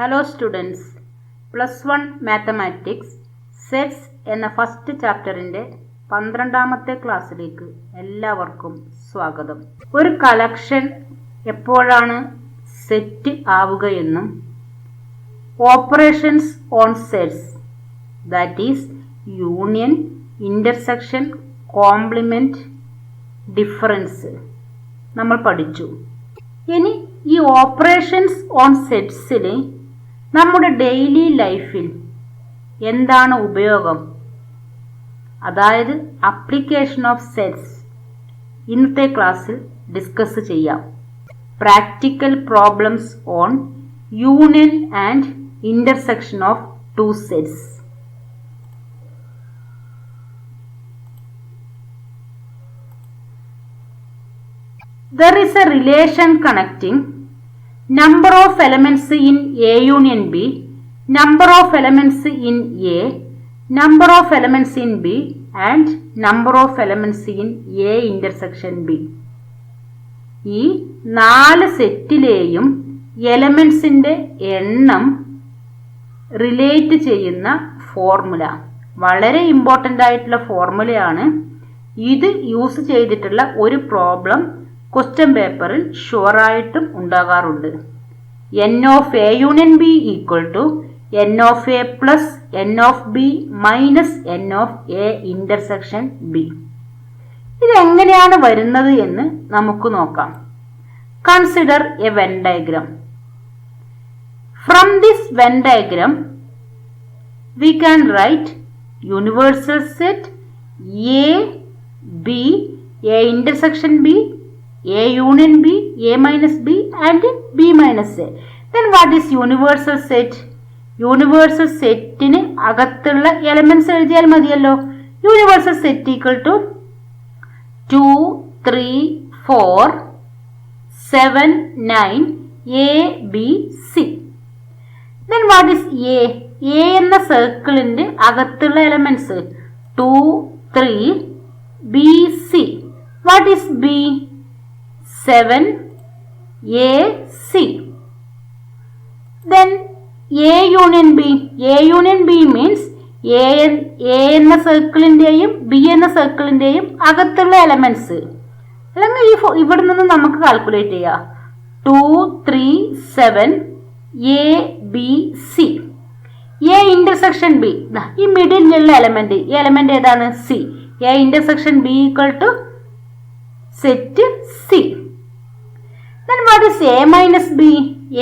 Hello students, +1 mathematics sets എന്ന first ചാപ്റ്ററിൻ്റെ 12ാമത്തെ ക്ലാസ്സിലേക്ക് എല്ലാവർക്കും സ്വാഗതം. ഒരു കളക്ഷൻ എപ്പോഴാണ് സെറ്റ് ആവുകയെന്നും operations on sets, that is union, intersection, complement, difference നമ്മൾ പഠിച്ചു. ഇനി ഈ ഓപ്പറേഷൻസ് ഓൺ സെറ്റ്സിൽ നമ്മുടെ ഡെയിലി ലൈഫിൽ എന്താണ് ഉപയോഗം, അതായത് അപ്ലിക്കേഷൻ ഓഫ് സെറ്റ്സ്, ഇന്നത്തെ ക്ലാസ്സിൽ ഡിസ്കസ് ചെയ്യാം. Practical problems on union and intersection of two sets. There is a relation connecting number of elements in A union B, number of elements in A, number of elements in B and number of elements in A intersection B. ഈ 4 സെറ്റിലെയും എലമെൻസിൻ്റെ എണ്ണം relate ചെയ്യുന്ന formula വളരെ important ആയിട്ടുള്ള ഫോർമുലയാണ്. ഇത് use ചെയ്തിട്ടുള്ള ഒരു problem question പേപ്പറിൽ ഷുവറായിട്ടും ഉണ്ടാകാറുണ്ട്. N of A union B equal to N of A plus N of B minus N of A intersection B. ഇതെങ്ങനെയാണ് വരുന്നത് എന്ന് നമുക്ക് നോക്കാം. Consider a Venn diagram. From this Venn diagram we can write universal set A, B, A intersection B, A union B, A minus B and B minus A. Then what is universal set? Universal setന് അകത്തുള്ള elements എഴുതിയാൽ മതിയല്ലോ. Universal set equal to 2, 3, 4, 7, 9 A, B, C. Then what is A? A എന്ന സർക്കിളിന്റെ അകത്തുള്ള elements 2, 3, B, C. What is B? 7 A, C. Then A union B. A union B means A എന്ന സർക്കിളിന്റെയും B എന്ന സർക്കിളിന്റെയും അകത്തുള്ള elements. അല്ലെങ്കിൽ ഇവിടെ നിന്ന് നമുക്ക് കാൽക്കുലേറ്റ് ചെയ്യാം. 2, 3, 7 A, B, C. A intersection B, ഈ മിഡിലുള്ള എലമെന്റ്, ഈ എലമെന്റ് ഏതാണ്? C. A intersection B equal to set C. Then what is A minus B?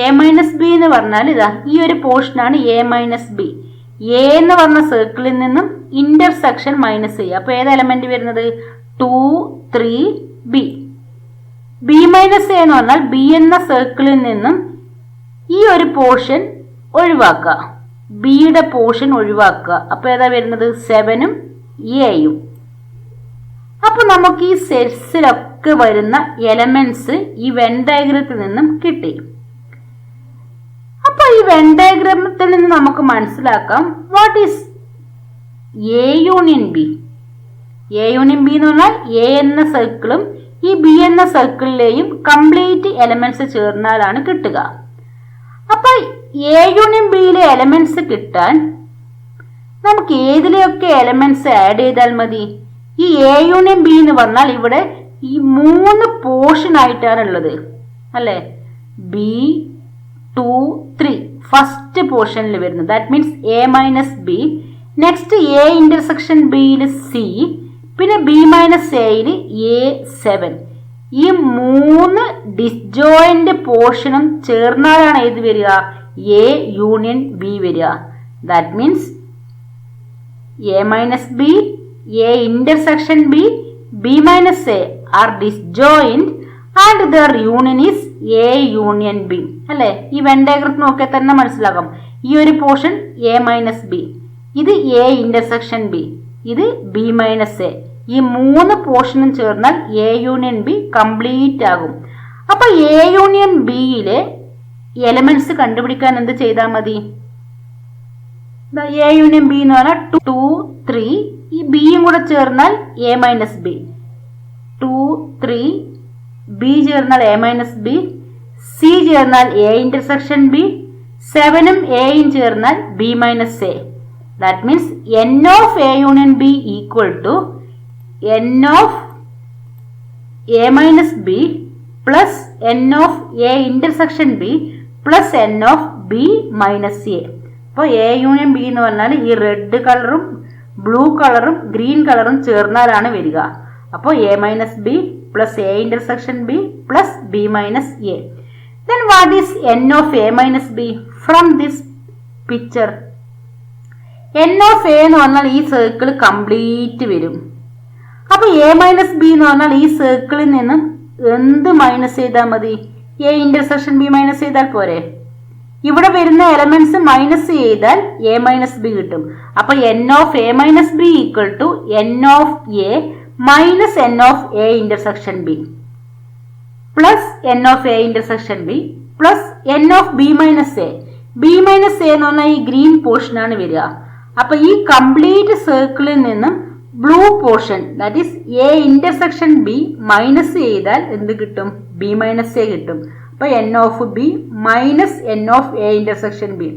A minus B എന്ന് പറഞ്ഞാൽ ഇതാ ഈ ഒരു പോർഷനാണ് A minus B. A എന്ന് പറഞ്ഞ സർക്കിളിൽ നിന്നും ഇന്റർസെക്ഷൻ മൈനസ് ചെയ്യുക. അപ്പോൾ ഏത് എലമെന്റ് വരുന്നത്? 2, 3 B. B മൈനസ് A എന്ന് പറഞ്ഞാൽ B എന്ന സർക്കിളിൽ നിന്നും ഈ ഒരു പോർഷൻ ഒഴിവാക്കുക, ബിയുടെ പോർഷൻ ഒഴിവാക്കുക. അപ്പോൾ ഏതാ വരുന്നത്? 7ഉം എയും. അപ്പോൾ നമുക്ക് ഈ സെറ്റ്സിലൊക്കെ വരുന്ന എലമെന്റ്സ് ഈ വെൻ ഡയഗ്രത്തിൽ നിന്നും കിട്ടി. അപ്പോൾ ഈ വെൻ ഡയഗ്രത്തിൽ നിന്ന് നമുക്ക് മനസ്സിലാക്കാം what is A union B. A union B എന്ന് പറഞ്ഞാൽ എ എന്ന സർക്കിളും ഈ ബി എന്ന സർക്കിളിലെയും കംപ്ലീറ്റ് എലമെന്റ്സ് ചേർന്നാലാണ് കിട്ടുക. അപ്പോൾ എ യൂണിയൻ ബിയിലെ എലമെന്റ്സ് കിട്ടാൻ നമുക്ക് ഏതിലെയൊക്കെ എലമെന്റ്സ് ആഡ് ചെയ്താൽ മതി? ഈ എ യൂണിയൻ ബി എന്ന് പറഞ്ഞാൽ ഇവിടെ ഈ 3 പോർഷൻ ആയിട്ടാണ് ഉള്ളത് അല്ലേ? ബി, 2, 3 ഫസ്റ്റ് പോർഷനിൽ വരുന്നത്. That means A minus B. Next A intersection ബിയിൽ സി, പിന്നെ ബി മൈനസ് എയിൽ എ 7. ഈ 3 ഡിസ്ജോയിന്റ് പോർഷനും ചേർന്നാലാണ് ഏത് വരിക? എ യൂണിയൻ ബി വരിക. That means A minus B, A intersection B, B minus A are disjoint and their union is A union B അല്ലേ? ഈ വെൻ ഡയഗ്രം നോക്കിയാൽ തന്നെ മനസ്സിലാക്കാം. ഈ ഒരു പോർഷൻ എ മൈനസ് ബി, ഇത് എ ഇന്റർസെക്ഷൻ ബി, ഇത് ബി മൈനസ് എ. ഈ 3 പോർഷനും ചേർന്നാൽ എ യൂണിയൻ ബി കംപ്ലീറ്റ് ആകും. അപ്പൊ എ യൂണിയൻ ബിയിലെ എലമെന്റ്സ് കണ്ടുപിടിക്കാൻ എന്ത് ചെയ്താൽ മതി? എ യൂണിയൻ ബി എന്ന് പറഞ്ഞാൽ 2, 3 ഈ ബിയും കൂടെ ചേർന്നാൽ എ മൈനസ് ബി, 2, 3 ബി ചേർന്നാൽ എ മൈനസ് ബി, സി ചേർന്നാൽ എ ഇന്റർസെക്ഷൻ ബി, 7ഉം എയും ചേർന്നാൽ B minus A. That means n of A union B equal to n of A minus B plus n of A intersection B plus n of B minus A. അപ്പോൾ A union B എന്ന് പറഞ്ഞാൽ ഈ red കളറും blue കളറും green കളറും ചേർന്നാലാണ് വരിക. അപ്പോൾ A minus B plus A intersection B plus B minus A. Then what is n of A minus B from this picture? n of A എന്ന് പറഞ്ഞാൽ ഈ സർക്കിൾ കംപ്ലീറ്റ് വരും. അപ്പോൾ A മൈനസ് ബി എന്ന് പറഞ്ഞാൽ ഈ സർക്കിളിൽ നിന്നും എന്ത് മൈനസ് ചെയ്താൽ മതി? A ഇന്റർസെക്ഷൻ B മൈനസ് ചെയ്താൽ പോരെ? ഇവിടെ വരുന്ന എലമെന്റ്സ് മൈനസ് ചെയ്താൽ A മൈനസ് ബി കിട്ടും. അപ്പൊ n of A minus B equal to n of A minus n of A intersection B plus n of A intersection B plus n of B minus A. B minus A എന്ന് പറഞ്ഞാൽ ഈ green portion ആണ് വരിക. അപ്പൊ ഈ complete സർക്കിളിൽ നിന്നും blue portion that is A intersection B minus ചെയ്താൽ എന്ത് കിട്ടും? B മൈനസ് A കിട്ടും. അപ്പൊ n of B minus n of A intersection B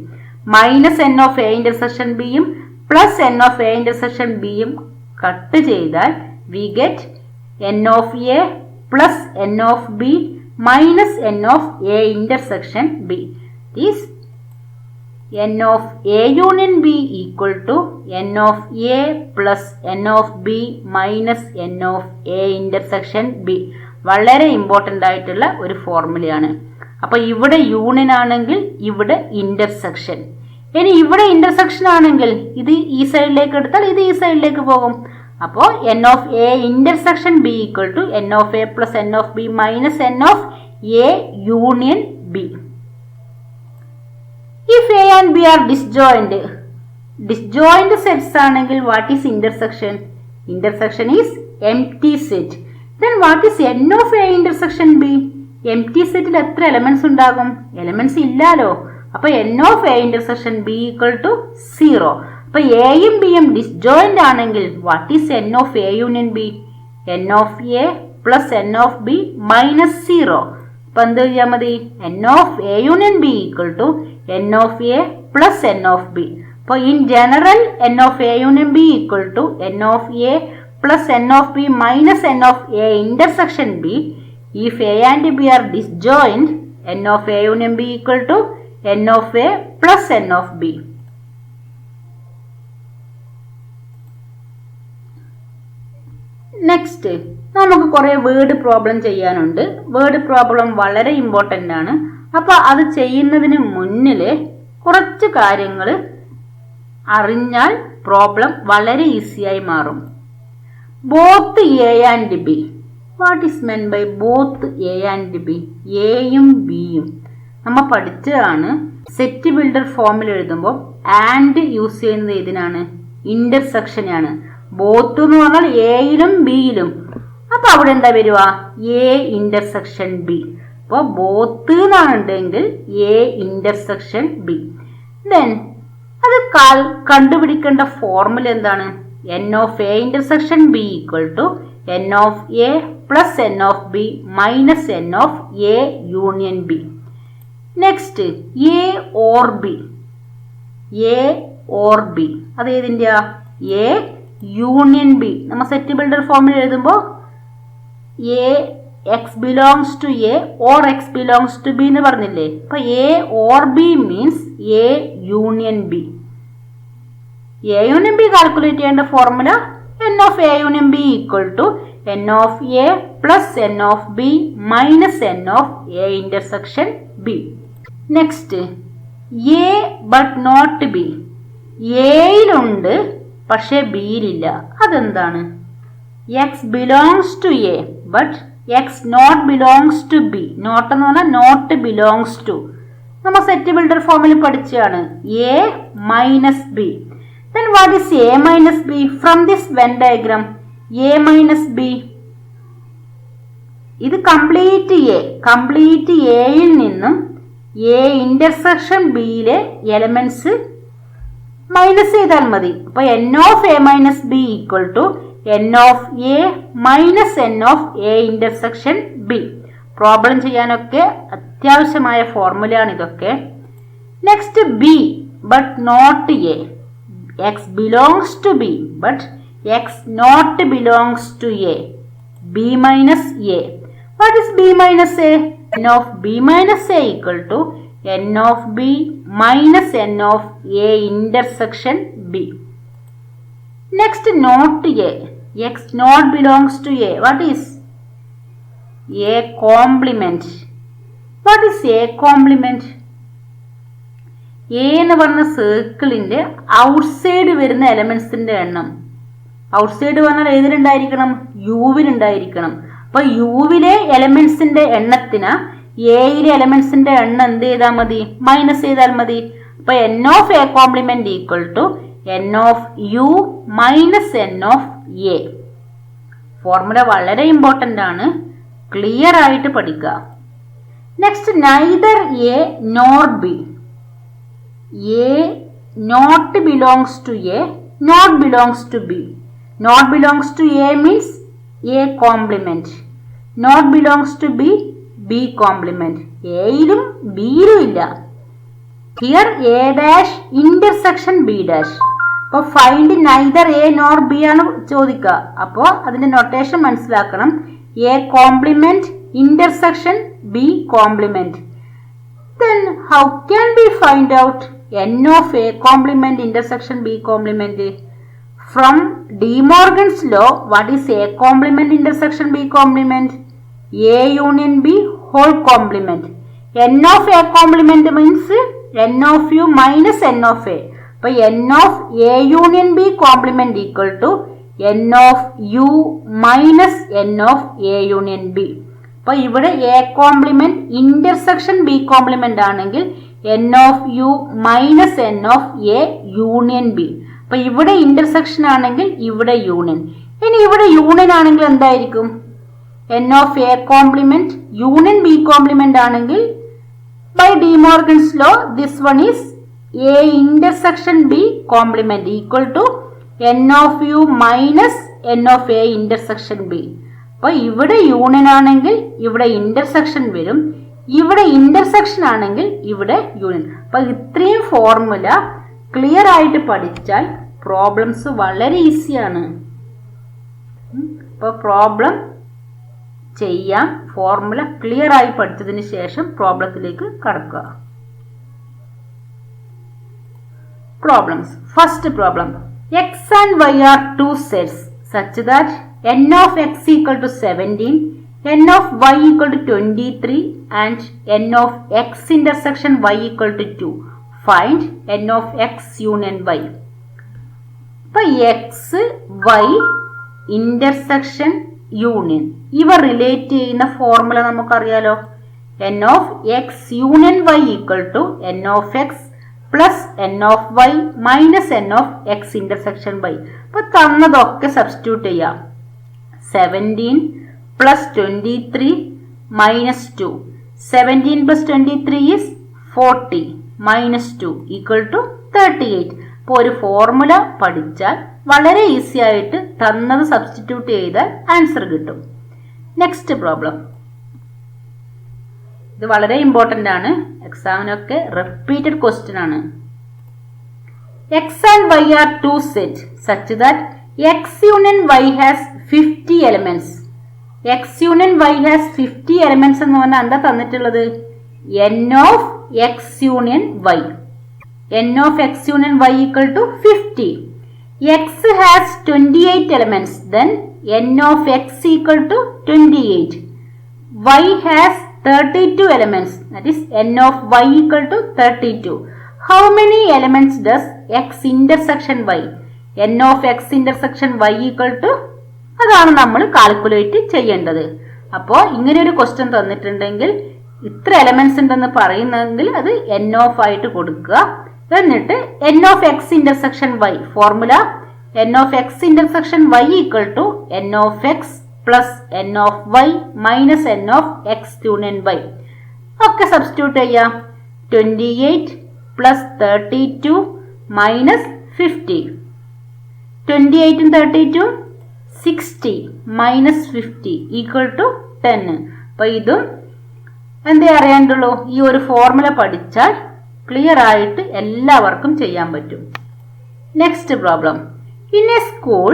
minus n of A intersection ബിയും plus n of A intersection ബിയും cut ചെയ്താൽ we get n of A plus n of B minus n of A intersection B. Is n of A union B equal to n of A plus n of B minus n of A intersection B. വളരെ important ആയിട്ടുള്ള ഒരു ഫോർമുലയാണ്. അപ്പോൾ ഇവിടെ union ആണെങ്കിൽ ഇവിടെ intersection. ഇനി ഇവിടെ intersection ആണെങ്കിൽ ഇത് ഈ സൈഡിലേക്ക് എടുത്താൽ ഇത് ഈ സൈഡിലേക്ക് പോകും. അപ്പോൾ n of A intersection B equal to n of A plus n of B minus n of A union B. If A and B are disjoint sets ആണെങ്കിൽ what is intersection? Intersection is empty set. Then what is n of A intersection B? Empty സെറ്റിൽ എത്ര elements ഉണ്ടാകും? Elements ഇല്ലാലോ. അപ്പൊ n of A intersection B equal to 0. അപ്പൊ എയും ബിയും disjoint ആണെങ്കിൽ what is n of A union B? n of A plus n of B minus 0. അപ്പൊ എന്ത് ചെയ്യാൻ മതി? n of A union B equal to n of A plus n of B. അപ്പോൾ in general n of A union B equal to n of A plus n of B minus n of A intersection B. If A and B are disjoint, n of A union B equal to n of A plus n of B. Next നമുക്ക് കുറേ word problem ചെയ്യാനുണ്ട്. Word problem വളരെ important ആണ്. അപ്പോൾ അത് ചെയ്യുന്നതിന് മുന്നിൽ കുറച്ച് കാര്യങ്ങൾ അറിഞ്ഞാൽ പ്രോബ്ലം വളരെ ഈസിയായി മാറും. Both A and B. What is mean by both A and B? എയും ബിയും നമ്മൾ പഠിച്ചതാണ്. സെറ്റ് ബിൽഡർ ഫോമിൽ എഴുതുമ്പോൾ ആൻഡ് യൂസ് ചെയ്യുന്നത് ഏതിനാണ്? ഇന്റർസെക്ഷനാണ്. ബോത്ത് എന്ന് പറഞ്ഞാൽ എയിലും ബിയിലും. അപ്പൊ അവിടെ എന്താ വരുക? A intersection B. അപ്പോൾ ബോത്ത് എന്നാണെന്നുണ്ടെങ്കിൽ എ ഇന്റർസെക്ഷൻ ബി. ദെൻ അത് കണ്ടുപിടിക്കേണ്ട ഫോർമുല എന്താണ്? n of A intersection B equal to n of A plus n of B minus n of A union B. Next, A or B. A or B. അത് ഏതിൻ്റെയാ? A union B. നമ്മൾ set builder ഫോമിൽ എഴുതുമ്പോൾ A x belongs to A or x belongs to B എന്ന് പറഞ്ഞില്ലേ? അപ്പൊ A or B means A union B. A union B calculate ചെയ്യേണ്ട formula n of A union B equal to n of A plus n of B minus n of A intersection B. Next, A but not B. എയിലുണ്ട് പക്ഷെ ബിയിലില്ല. അതെന്താണ്? x belongs to A but x not belongs to B. Not എന്ന് പറഞ്ഞാൽ not belongs to. നമ്മൾ set builder ഫോമിൽ പഠിച്ചാണ് A minus B. Then what is A minus B from this Venn diagram? A minus B. ഇത് complete എയിൽ നിന്നും A intersection ബിയിലെ elements minus ചെയ്താൽ മതി. അപ്പൊ n of A minus B equal to n of A minus n of A intersection B. Problem ചെയ്യാനൊക്കെ അത്യാവശ്യമായ ഫോർമുലയാണ് ഇതൊക്കെ. Next B but not A. X belongs to B but X not belongs to A. B minus A. What is B minus A? n of b minus a equal to n of b minus n of a intersection b. Next, not a. X not belongs to a. What is a complement? What is a complement? A എന്ന് പറഞ്ഞ സർക്കിളിന്റെ outside വരുന്ന എലമെന്റ്സിന്റെ എണ്ണം. Outside പറഞ്ഞാൽ ഏതിലുണ്ടായിരിക്കണം? യുവിലുണ്ടായിരിക്കണം. അപ്പൊ യുവിലെ എലമെന്റ്സിന്റെ എണ്ണത്തിന് എയിലെ എലമെന്റ്സിന്റെ എണ്ണം എന്ത് ചെയ്താൽ മതി? മൈനസ് ചെയ്താൽ മതി. അപ്പൊ n of A complement equal to n of U minus n of A. Formula വളരെ ഇമ്പോർട്ടന്റ് ആണ്, ക്ലിയർ ആയിട്ട് പഠിക്കുക. Next, neither A nor B. A not belongs to A, not belongs to B. Not belongs to A means a complement, not belongs to b, b complement. എയിലും ബിയിലും ഇല്ല. Here A dash intersection B dash. അപ്പൊ find neither A nor B ആണ് ചോദിക്കുക. അപ്പോൾ അതിന്റെ notation മനസ്സിലാക്കണം. A complement intersection B complement. Then how can we find out n of a complement intersection b complement? From De Morgan's law, what is a complement intersection b complement? A union b whole complement. N of a complement means n of u minus n of a. So n of a union b complement equal to n of u minus n of a union b. അപ്പോൾ ഇവിടെ A complement intersection B complement ആണെങ്കിൽ n of u minus n of a union B. അപ്പൊ ഇവിടെ intersection ആണെങ്കിൽ ഇവിടെ union. ഇനി ഇവിടെ union ആണെങ്കിൽ എന്തായിരിക്കും? n of a complement union B complement ആണെങ്കിൽ by De Morgan's law this one is a intersection B complement equal to n of u minus n of a intersection B. അപ്പൊ ഇവിടെ union ആണെങ്കിൽ ഇവിടെ intersection വരും, ഇവിടെ intersection ആണെങ്കിൽ ഇവിടെ union. അപ്പൊ ഇത്രയും ഫോർമുല ക്ലിയർ ആയിട്ട് പഠിച്ചാൽ പ്രോബ്ലംസ് വളരെ ഈസിയാണ്. അപ്പോൾ പ്രോബ്ലം ചെയ്യാം. ഫോർമുല ക്ലിയർ ആയി പഠിച്ചതിന് ശേഷം പ്രോബ്ലത്തിലേക്ക് കടക്കുക. Problems. First problem, x and y are two sets such that n of x equal to 17, n of y equal to 23 and n of x intersection y equal to 2. Find n of x union y. ഇപ്പോൾ X Y intersection union ഇവ relate ചെയ്യുന്ന formula നമുക്കറിയാലോ. n of x union y equal to n of x plus n of y minus n of x intersection y. അപ്പോൾ തന്നതൊക്കെ substitute ചെയ്യാം. 17 plus 23 minus 2. 17 plus 23 is 40 minus 2 equal to 38. അപ്പോൾ ഒരു formula പഠിച്ചാൽ വളരെ easy ആയിട്ട് തന്നത് substitute ചെയ്താൽ answer കിട്ടും. Next problem. ഇത് വളരെ ഇമ്പോർട്ടൻ്റ് ആണ്, എക്സാമിനൊക്കെ റിപ്പീറ്റഡ് ക്വസ്റ്റ്യൻ ആണ്. x and y are two sets such that x union y has 50 elements. x union y has 50 elements എന്ന് പറഞ്ഞാൽ എന്താ തന്നിട്ടുള്ളത്? n of x union y. n of x union y equal to 50. x has 28 elements, then n of x equal to 28. y has 32 elements, that is n of y equal to 32. How many elements does x intersection y? n of x intersection y equal to, അതാണ് നമ്മൾ calculate ചെയ്യേണ്ടത്. അപ്പോൾ ഇങ്ങനെ ഒരു question തന്നിട്ടുണ്ടെങ്കിൽ ഇത്ര elements ഉണ്ടെന്ന് പറയുന്നെങ്കിൽ അത് n of ആയിട്ട് കൊടുക്കുക. എന്നിട്ട് n of x intersection y formula n of x intersection y equal to n of x plus n of y minus n of x union y. ഒക്കെ സബ്സ്റ്റിറ്റ്യൂട്ട് ചെയ്യാം. 28 plus 32 minus 50. 28 and 32 60 minus 50 equal to 10. അപ്പോൾ ഇതും എന്തേ അറിയാണ്ടുള്ളൂ, ഈ ഒരു formula പഠിച്ചാൽ clear ആയിട്ട് എല്ലാവർക്കും ചെയ്യാൻ പറ്റും. Next problem. In A school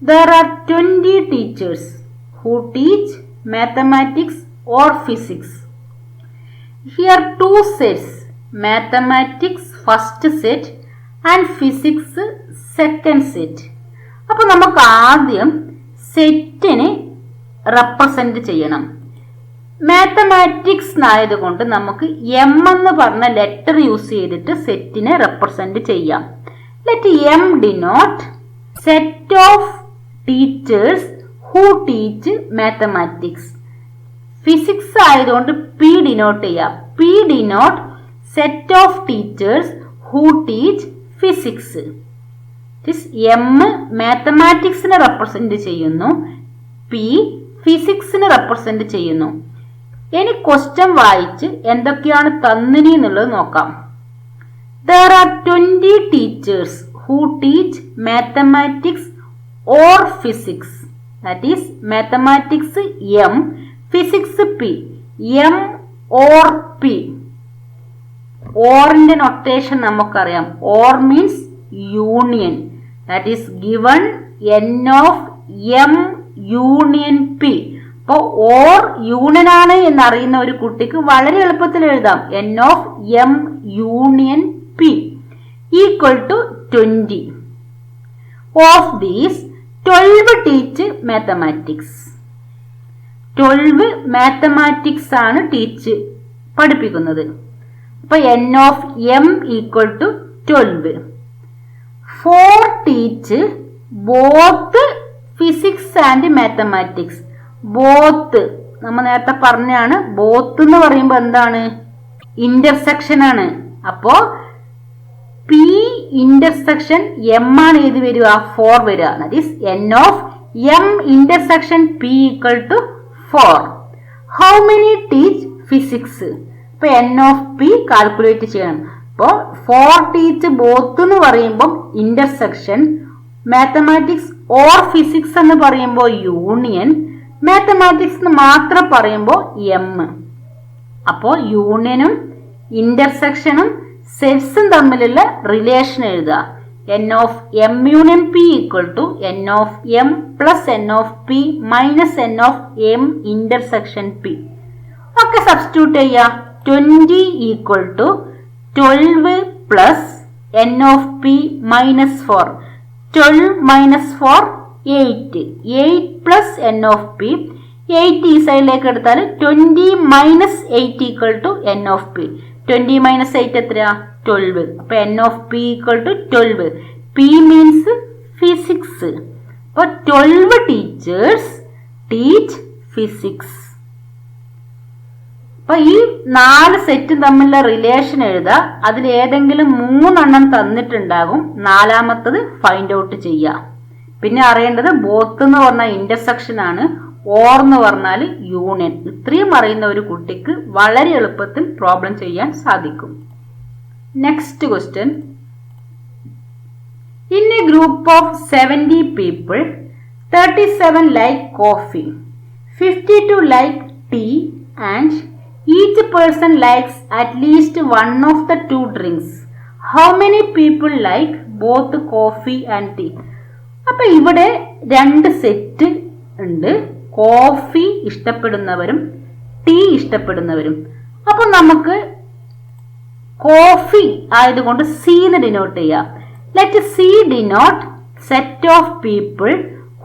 there are 20 teachers who teach mathematics or physics. Here two sets, mathematics first set and physics second set. അപ്പോൾ നമുക്ക് ആദ്യം സെറ്റിനെ റെപ്രസെന്റ് ചെയ്യണം. മാത്തമാറ്റിക്സ് ആയതുകൊണ്ട് നമുക്ക് എം എന്ന് പറഞ്ഞ ലെറ്റർ യൂസ് ചെയ്തിട്ട് സെറ്റിനെ റെപ്രസെന്റ് ചെയ്യാം. Let M denote set of teachers who teach mathematics. Physics ആയതുകൊണ്ട് പി ഡിനോട്ട് ചെയ്യാം. P denote set of teachers who teach physics. M മാത്തമാറ്റിക്സിനെ റെപ്രസെന്റ് ചെയ്യുന്നു, പി ഫിസിക്സിനെ റെപ്രസെന്റ് ചെയ്യുന്നു. ഇനി ക്വസ്റ്റ്യൻ വായിച്ച് എന്തൊക്കെയാണ് തന്നിനി എന്നുള്ളത് നോക്കാം. There are 20 teachers who teach mathematics or physics. That is mathematics M, physics P. M or P. ഓറിന്റെ നൊട്ടേഷൻ നമുക്കറിയാം. Or means union. That is given N of M union P. അപ്പോൾ or union ആണ് എന്നറിയുന്ന ഒരു കുട്ടിക്ക് വളരെ എളുപ്പത്തിൽ എഴുതാം. N of M union P equal to 20. Of these 12 teach mathematics. 12 mathematics ആണ് ടീച്ച് പഠിപ്പിക്കുന്നത്. അപ്പൊ N of M equal to 12. 4 teach both physics and mathematics. Both നമ്മൾ നേരത്തെ പറഞ്ഞാണ്, ബോത്ത് എന്ന് പറയുമ്പോൾ എന്താണ്? ഇന്റർസെക്ഷൻ ആണ്. അപ്പോ പി ഇന്റർസെക്ഷൻ എം ആണ് ഏത് വരിക? 4 വരിക. That is N of M intersection P equal to 4. How many teach physics? ഇപ്പൊ എൻ ഓഫ് പി കാൽക്കുലേറ്റ് ചെയ്യണം. അപ്പോൾ 4 ടീച്ച് ബോത്ത് എന്ന് പറയുമ്പോൾ ഇന്റർസെക്ഷൻ, മാത്തമാറ്റിക്സ് ഓർ ഫിസിക്സ് എന്ന് പറയുമ്പോൾ യൂണിയൻ, മാത്തമാറ്റിക്സ് എന്ന് മാത്രം പറയുമ്പോൾ എം. അപ്പോൾ യൂണിയനും ഇന്റർസെക്ഷനും സെറ്റ്സും തമ്മിലുള്ള റിലേഷൻ എഴുതുക. N of M union P equal to N of M plus N of P minus N of M intersection P. ഒക്കെ സബ്സ്റ്റിറ്റ്യൂട്ട് ചെയ്യുക. 20 equal to 12 plus N of P minus 4. 12 minus 4 8. 8 plus N of P. 8 ഈ സൈഡിലേക്ക് എടുത്താൽ 20 minus 8 equal to N of P. 20 minus 8 എത്രയാ? 12. അപ്പൊ N of P equal to 12. P means physics. അപ്പൊ 12 teachers teach physics. അപ്പൊ ഈ 4 സെറ്റും തമ്മിലുള്ള റിലേഷൻ എഴുതുക. അതിൽ ഏതെങ്കിലും 3 തന്നിട്ടുണ്ടാകും. 4-മത്തത് ഫൈൻഡ് ഔട്ട് ചെയ്യുക. പിന്നെ അറിയേണ്ടത് ബോത്ത് എന്ന് പറഞ്ഞാൽ ഇന്റർസെക്ഷൻ ആണ്, ഓർ എന്ന് പറഞ്ഞാൽ യൂണിയൻ. ഇത്രയും അറിയുന്ന ഒരു കുട്ടിക്ക് വളരെ എളുപ്പത്തിൽ പ്രോബ്ലം ചെയ്യാൻ സാധിക്കും. Next question. In a group of 70 people 37 like coffee, 52 like tea and each person likes at least one of the two drinks. How many people like both coffee and tea? അപ്പൊ ഇവിടെ 2 set ഉണ്ട്. Coffee ഇഷ്ടപ്പെടുന്നവരും tea ഇഷ്ടപ്പെടുന്നവരും. അപ്പൊ നമുക്ക് coffee ആയതുകൊണ്ട് C എന്ന് denote ചെയ്യാം. Let C denote set of people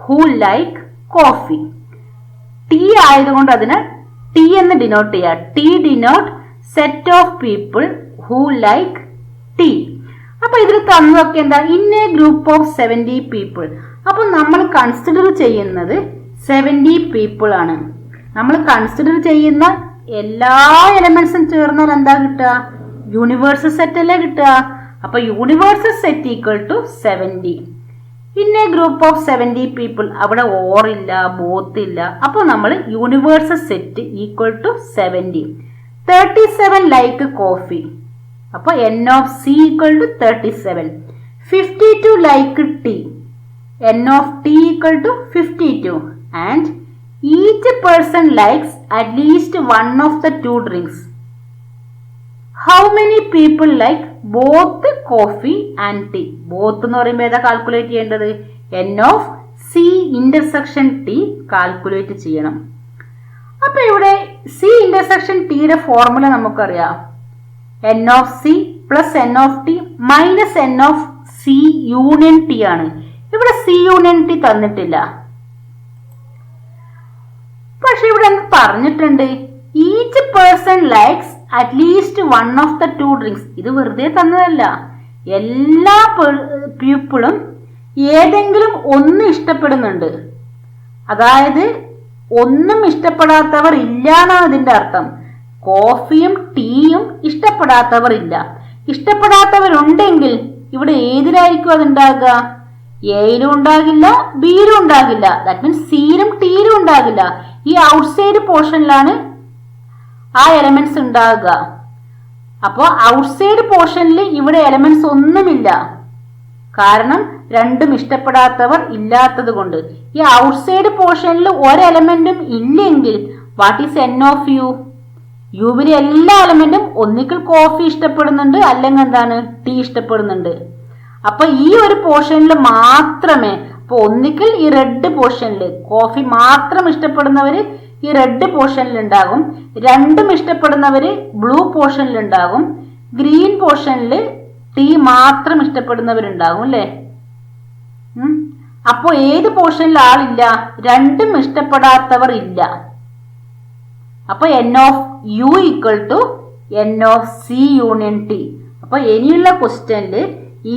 who like coffee. Tea ആയതുകൊണ്ട് അതിന് ടി എന്ന് ഡിനോട്ട് ചെയ്യുക. T denote set of people who like tea. അപ്പൊ ഇതിൽ തന്നതൊക്കെ എന്താ? In a group of 70 people. അപ്പൊ നമ്മൾ കൺസിഡർ ചെയ്യുന്നത് 70 പീപ്പിൾ ആണ്. നമ്മൾ കൺസിഡർ ചെയ്യുന്ന എല്ലാ എലമെന്റ്സും ചേർന്നാൽ എന്താ കിട്ടുക? യൂണിവേഴ്സൽ സെറ്റ് അല്ലേ കിട്ടുക. അപ്പൊ universal set equal to 70. In a group of 70 people. അവിടെ ഓർ ഇല്ല, ബോത്ത് ഇല്ല. അപ്പൊ നമ്മൾ universal set equal to 70. 37 like coffee. അപ്പൊ N of C equal to 37. 52 like tea. N of T equal to 52. And each person likes at least one of the 2 drinks. How many people like both coffee and tea. Both എന്ന് പറയുമ്പോൾ ഏതാ calculate ചെയ്യേണ്ടത്? N of C intersection T calculate ചെയ്യണം. അപ്പൊ ഇവിടെ C intersection ടിയുടെ formula നമുക്കറിയാം. N of C plus N of T minus N of C union T ആണ്. ഇവിടെ സി യൂണിയൻ ടി തന്നിട്ടില്ല. പക്ഷെ ഇവിടെ എന്ത് പറഞ്ഞിട്ടുണ്ട്? Each person likes at least one of the two drinks. ഇത് വെറുതെ തന്നതല്ല. എല്ലാ പീപ്പിളും ഏതെങ്കിലും ഒന്ന് ഇഷ്ടപ്പെടുന്നുണ്ട്. അതായത് ഒന്നും ഇഷ്ടപ്പെടാത്തവർ ഇല്ല എന്നാണ് ഇതിന്റെ അർത്ഥം. കോഫിയും ടീയും ഇഷ്ടപ്പെടാത്തവർ ഇല്ല. ഇഷ്ടപ്പെടാത്തവരുണ്ടെങ്കിൽ ഇവിടെ ഏതിലായിരിക്കും അതുണ്ടാകുക? എയിലും ഉണ്ടാകില്ല, ബിയിലും ഉണ്ടാകില്ല. ദാറ്റ് മീൻസ് സിയിലും ടിയിലും ഉണ്ടാകില്ല. ഈ ഔട്ട്സൈഡ് പോർഷനിലാണ് ആ എലമെന്റ്സ് ഉണ്ടാകുക. അപ്പോൾ ഔട്ട്സൈഡ് പോർഷനിൽ ഇവിടെ എലമെന്റ്സ് ഒന്നുമില്ല. കാരണം രണ്ടും ഇഷ്ടപ്പെടാത്തവർ ഇല്ലാത്തത് കൊണ്ട്. ഈ ഔട്ട്സൈഡ് പോർഷനിൽ ഒരു എലമെന്റും ഇല്ലെങ്കിൽ what is N of U? യുവിലെ എല്ലാ എലമെന്റും ഒന്നിക്കൽ കോഫി ഇഷ്ടപ്പെടുന്നുണ്ട്, അല്ലെങ്കിൽ എന്താണ് ടീ ഇഷ്ടപ്പെടുന്നുണ്ട്. അപ്പൊ ഈ ഒരു പോർഷനിൽ മാത്രമേ, അപ്പൊ ഒന്നിക്കൽ ഈ റെഡ് പോർഷനിൽ കോഫി മാത്രം ഇഷ്ടപ്പെടുന്നവര് ഈ റെഡ് പോർഷനിൽ ഉണ്ടാകും, രണ്ടും ഇഷ്ടപ്പെടുന്നവര് ബ്ലൂ പോർഷനിൽ ഉണ്ടാകും, ഗ്രീൻ പോർഷനിൽ ടീ മാത്രം ഇഷ്ടപ്പെടുന്നവരുണ്ടാകും അല്ലേ? അപ്പോ ഏത് പോർഷനിൽ ആളില്ല? രണ്ടും ഇഷ്ടപ്പെടാത്തവർ ഇല്ല. അപ്പൊ N of U equal to N of C union T. അപ്പൊ ഇനിയുള്ള ക്വസ്റ്റ്യനിൽ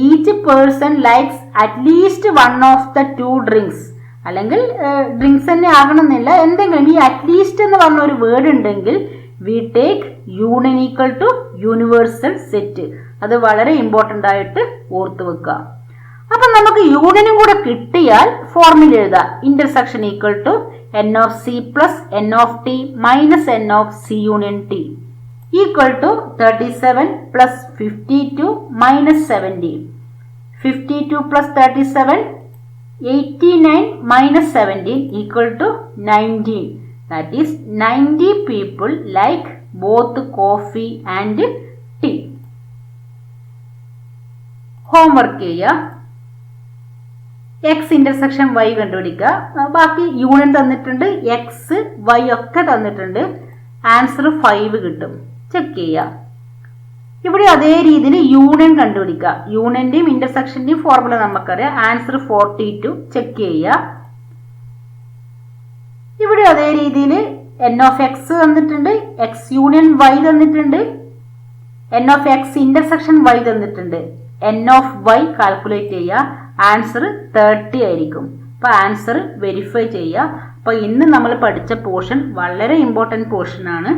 each person likes at least one of the two drinks, അല്ലെങ്കിൽ ഡ്രിങ്ക്സ് തന്നെ ആകണമെന്നില്ല, എന്തെങ്കിലും ഈ അറ്റ്ലീസ്റ്റ് എന്ന് പറഞ്ഞ ഒരു വേർഡ് ഉണ്ടെങ്കിൽ we take union equal to universal set. അത് വളരെ ഇമ്പോർട്ടൻ്റ് ആയിട്ട് ഓർത്തു വെക്കുക. അപ്പൊ നമുക്ക് യൂണിയനും കൂടെ കിട്ടിയാൽ ഫോർമുല എഴുതാം. Intersection equal to N of C plus N of T minus N of C union T equal to 37 plus 52 minus 70. 52 പ്ലസ് 37 89 minus 17 equal to 19. That is 90 people like both coffee and tea. Homework ചെയ്യുക. X intersection Y കണ്ടുപിടിക്കുക. ബാക്കി union തന്നിട്ടുണ്ട്, X Y ഒക്കെ തന്നിട്ടുണ്ട്. Answer 5 കിട്ടും. Check ചെയ്യുക. ഇവിടെ അതേ രീതിയിൽ യൂണിയൻ കണ്ടുപിടിക്കുക. യൂണിയന്റെയും ഇന്റർസെക്ഷന്റെയും ഫോർമുല നമുക്കറിയാം. ആൻസർ 42. ചെക്ക് ചെയ്യുക. ഇവിടെ അതേ രീതിയിൽ എൻ ഓഫ് എക്സ് തന്നിട്ടുണ്ട്, എക്സ് യൂണിയൻ വൈ തന്നിട്ടുണ്ട്, N of X intersection Y തന്നിട്ടുണ്ട്. എൻ ഓഫ് വൈ കാൽക്കുലേറ്റ് ചെയ്യുക. ആൻസർ 30 ആയിരിക്കും. അപ്പൊ ആൻസർ വെരിഫൈ ചെയ്യുക. അപ്പൊ ഇന്ന് നമ്മൾ പഠിച്ച പോർഷൻ വളരെ ഇമ്പോർട്ടൻറ്റ് പോർഷൻ ആണ്.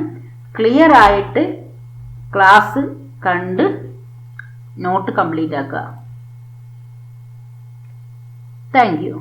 ക്ലിയർ ആയിട്ട് ക്ലാസ് കണ്ട് നോട്ട് കംപ്ലീറ്റ് ആക്കുക. Thank you.